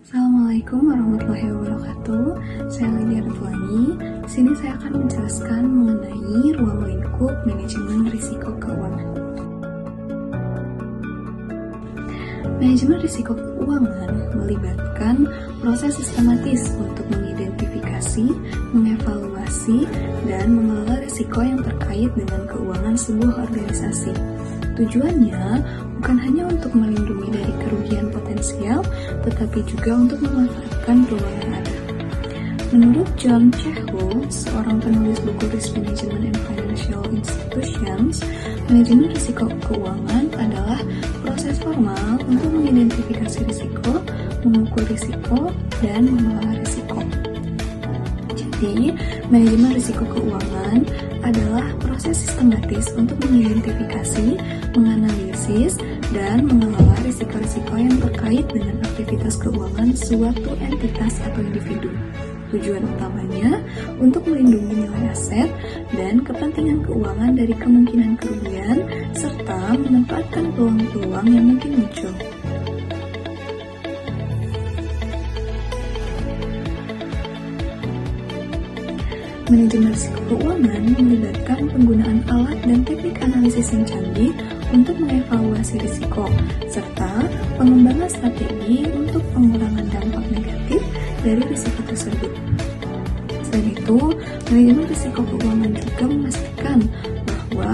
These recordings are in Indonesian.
Assalamualaikum warahmatullahi wabarakatuh. Saya Lydia Ratuani. Di sini saya akan menjelaskan mengenai ruang lingkup manajemen risiko keuangan. Manajemen risiko keuangan melibatkan proses sistematis untuk mengidentifikasi, mengevaluasi, dan mengelola risiko yang terkait dengan keuangan sebuah organisasi. Tujuannya bukan hanya untuk melindungi dari kerugian potensial, tetapi juga untuk memanfaatkan peluang yang ada. Menurut John Cheho, seorang penulis buku Risk Management and Financial Institutions, manajemen risiko keuangan adalah proses formal untuk mengidentifikasi risiko, mengukur risiko, dan mengelola risiko. Jadi, manajemen risiko keuangan adalah proses sistematis untuk mengidentifikasi, menganalisis, dan mengelola risiko-risiko yang terkait dengan aktivitas keuangan suatu entitas atau individu. Tujuan utamanya untuk melindungi nilai aset dan kepentingan keuangan dari kemungkinan kerugian, serta memanfaatkan peluang-peluang yang mungkin muncul. Manajemen risiko keuangan melibatkan penggunaan alat dan teknik analisis yang canggih untuk mengevaluasi risiko, serta pengembangan strategi untuk pengurangan dampak negatif dari risiko tersebut. Selain itu, manajemen risiko keuangan juga memastikan bahwa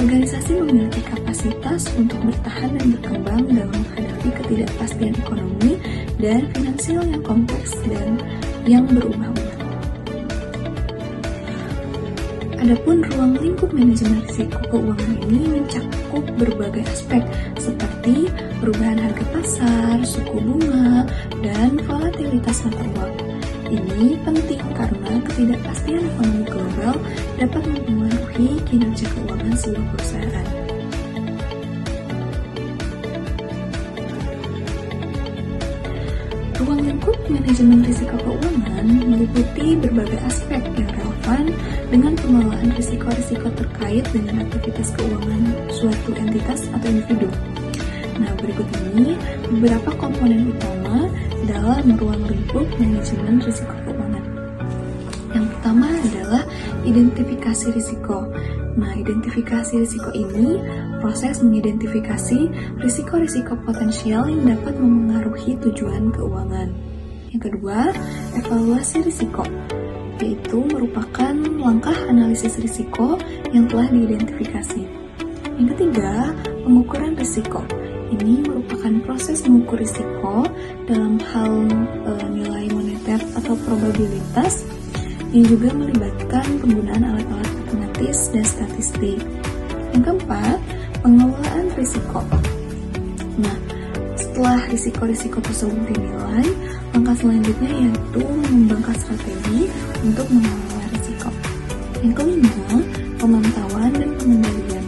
organisasi memiliki kapasitas untuk bertahan dan berkembang dalam menghadapi ketidakpastian ekonomi dan finansial yang kompleks dan yang berubah-ubah. Adapun ruang lingkup manajemen risiko keuangan ini mencakup berbagai aspek seperti perubahan harga pasar, suku bunga, dan volatilitas mata uang. Ini penting karena ketidakpastian ekonomi global dapat mempengaruhi kinerja keuangan sebuah perusahaan. Ruang lingkup manajemen risiko keuangan meliputi berbagai aspek yang relevan dengan pengelolaan risiko-risiko terkait dengan aktivitas keuangan suatu entitas atau individu. Nah, berikut ini beberapa komponen utama dalam ruang lingkup manajemen risiko keuangan. Yang pertama adalah identifikasi risiko. Nah, identifikasi risiko ini proses mengidentifikasi risiko-risiko potensial yang dapat memengaruhi tujuan keuangan. Yang kedua, evaluasi risiko, yaitu merupakan langkah analisis risiko yang telah diidentifikasi. Yang ketiga, pengukuran risiko. Ini merupakan proses mengukur risiko dalam hal nilai moneter atau probabilitas yang juga melibatkan penggunaan alat-alat matematis dan statistik. Yang keempat, pengelolaan risiko. Nah, setelah risiko-risiko tersebut dinilai, langkah selanjutnya yaitu mengembangkan strategi untuk mengelola risiko. Yang kelima, pemantauan dan pengendalian.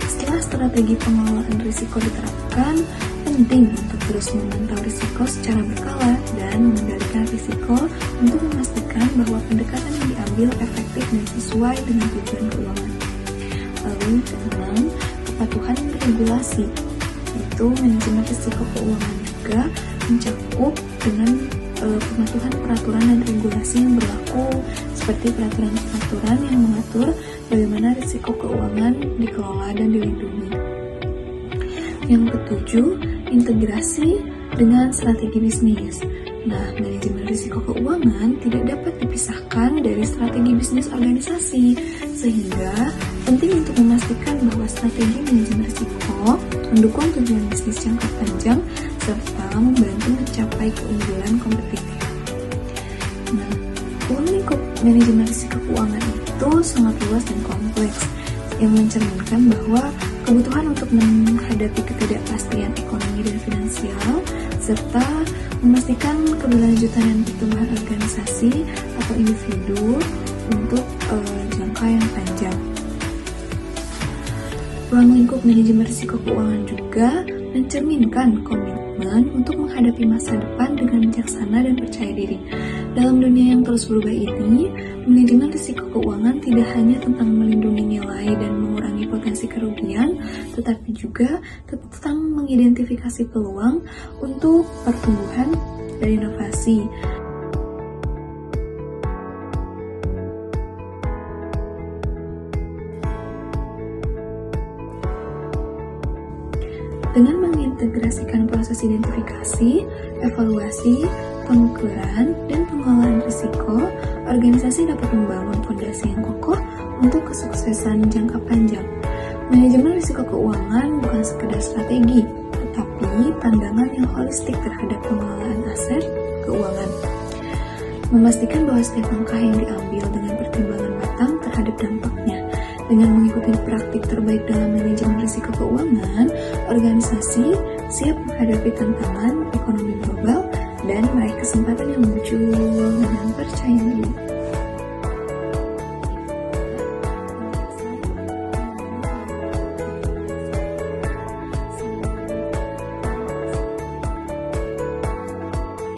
Setelah strategi pengelolaan risiko diterapkan, penting untuk terus memantau risiko secara berkala dan mengendalikan risiko untuk memastikan bahwa pendekatan yang diambil efektif dan sesuai dengan tujuan keuangan. Lalu yang keenam, kepatuhan regulasi, yaitu manajemen risiko keuangan juga mencakup dengan pematuhan peraturan dan regulasi yang berlaku seperti peraturan-peraturan yang mengatur bagaimana risiko keuangan dikelola dan dilindungi. Yang ketujuh, integrasi dengan strategi bisnis. Nah, manajemen risiko keuangan tidak dapat dipisahkan dari strategi bisnis organisasi, sehingga penting untuk memastikan bahwa strategi manajemen risiko mendukung tujuan bisnis jangka panjang serta membantu mencapai keunggulan kompetitif. Nah, ruang lingkup manajemen risiko keuangan itu sangat luas dan kompleks, yang mencerminkan bahwa kebutuhan untuk menghadapi ketidakpastian ekonomi dan finansial, serta memastikan keberlanjutan dan pertumbuhan organisasi atau individu untuk jangka yang panjang. Ruang lingkup manajemen risiko keuangan juga mencerminkan komitmen untuk menghadapi masa depan dengan bijaksana dan percaya diri. Dalam dunia yang terus berubah ini, manajemen risiko keuangan tidak hanya tentang melindungi nilai dan mengurangi potensi kerugian, tetapi juga tentang mengidentifikasi peluang untuk pertumbuhan dan inovasi. Dengan mengintegrasikan proses identifikasi, evaluasi, pengukuran, dan pengelolaan risiko, organisasi dapat membangun fondasi yang kokoh untuk kesuksesan jangka panjang. Manajemen risiko keuangan bukan sekedar strategi, tetapi pandangan yang holistik terhadap pengelolaan aset keuangan. Memastikan bahwa setiap langkah yang diambil dengan pertimbangan matang terhadap dampaknya. Dengan mengikuti praktik terbaik dalam manajemen risiko keuangan, organisasi siap menghadapi tantangan ekonomi global dan meraih kesempatan yang muncul dengan percaya diri.